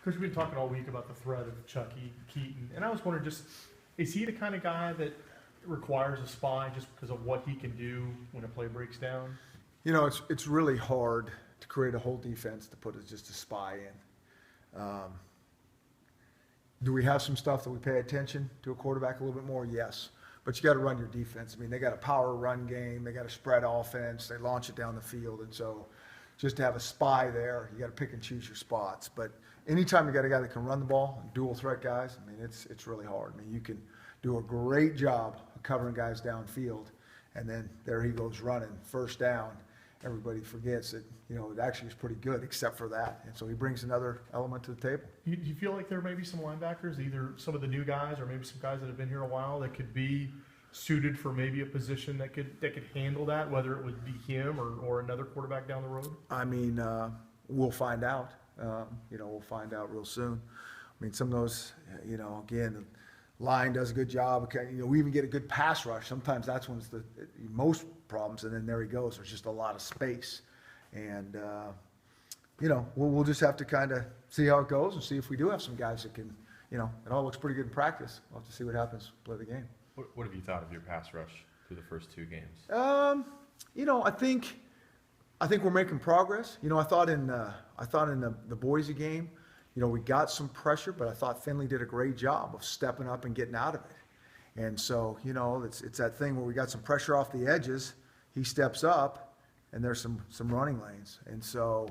Coach, we've been talking all week about the threat of Chucky Keaton, and I was wondering, just is he the kind of guy that requires a spy just because of what he can do when a play breaks down? You know, it's really hard to create a whole defense to put just a spy in. Do we have some stuff that we pay attention to a quarterback a little bit more? Yes. But you got to run your defense. I mean, they got a power run game. They got a spread offense. They launch it down the field. And so just to have a spy there, you got to pick and choose your spots. But anytime you got a guy that can run the ball, dual threat guys, I mean, it's really hard. I mean, you can do a great job of covering guys downfield, and then there he goes running, first down. Everybody forgets that, you know, it actually is pretty good except for that. And so he brings another element to the table. Do you feel like there may be some linebackers, either some of the new guys or maybe some guys that have been here a while, that could be suited for maybe a position that could handle that, whether it would be him or another quarterback down the road? I mean, we'll find out. We'll find out real soon. I mean, some of those, again, the line does a good job. Okay, we even get a good pass rush. Sometimes that's when it's the most problems, and then there he goes. There's just a lot of space. And, we'll just have to kind of see how it goes and see if we do have some guys that can, it all looks pretty good in practice. We'll have to see what happens, play the game. What have you thought of your pass rush through the first two games? I think we're making progress. I thought in the Boise game, we got some pressure, but I thought Finley did a great job of stepping up and getting out of it. And so, it's that thing where we got some pressure off the edges. He steps up, and there's some running lanes. And so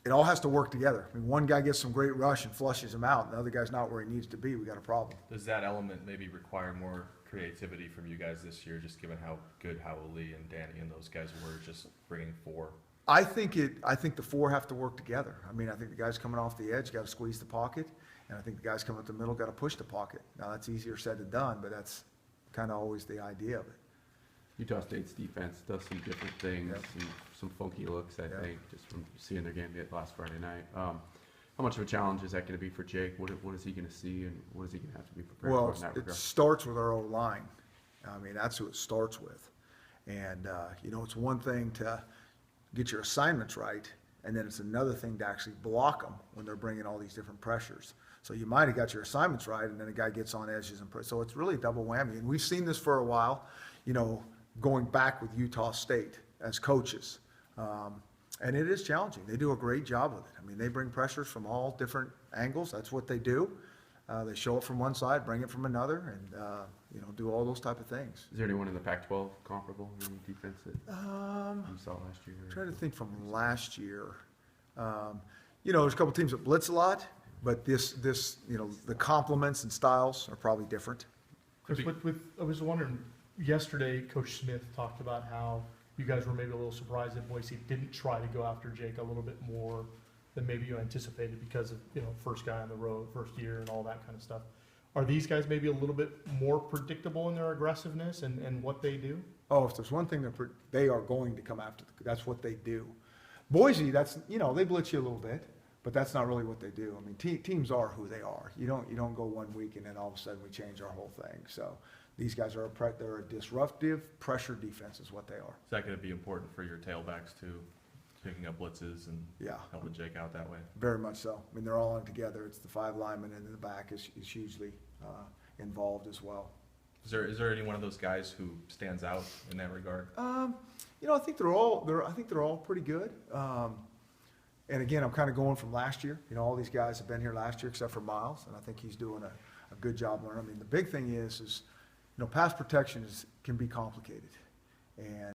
it all has to work together. I mean, one guy gets some great rush and flushes him out, and the other guy's not where he needs to be. We got a problem. Does that element maybe require more creativity from you guys this year, just given how good Howell Lee and Danny and those guys were just bringing four? I think the four have to work together. I mean, I think the guys coming off the edge got to squeeze the pocket, and I think the guys coming up the middle got to push the pocket. Now, that's easier said than done, but that's kind of always the idea of it. Utah State's defense does some different things, some funky looks, I think, just from seeing their game last Friday night. How much of a challenge is that going to be for Jake? What is he going to see, and what is he going to have to be prepared for in that regard? It starts with our O-line. I mean, that's who it starts with. And, it's one thing to get your assignments right, and then it's another thing to actually block them when they're bringing all these different pressures. So you might have got your assignments right, and then a guy gets on edges. So it's really a double whammy. And we've seen this for a while, going back with Utah State as coaches. And it is challenging. They do a great job with it. I mean, they bring pressures from all different angles. That's what they do. They show it from one side, bring it from another, and, do all those type of things. Is there anyone in the Pac-12 comparable in defense that you saw last year? I'm trying to think from last year. There's a couple teams that blitz a lot, but the complements and styles are probably different. Chris, I was wondering, yesterday Coach Smith talked about how you guys were maybe a little surprised that Boise didn't try to go after Jake a little bit more than maybe you anticipated because of, first guy on the road, first year, and all that kind of stuff. Are these guys maybe a little bit more predictable in their aggressiveness and what they do? Oh, if there's one thing they are going to come after, that's what they do. Boise, that's, they blitz you a little bit, but that's not really what they do. I mean, teams are who they are. You don't go 1 week and then all of a sudden we change our whole thing. So these guys are they're a disruptive pressure defense is what they are. Is that going to be important for your tailbacks too, picking up blitzes and helping Jake out that way? Very much so. I mean, they're all in together. It's the five linemen, and in the back is hugely involved as well. Is there any one of those guys who stands out in that regard? I think they're all pretty good. And again, I'm kind of going from last year. All these guys have been here last year except for Miles, and I think he's doing a good job learning. I mean, the big thing is pass protection can be complicated, and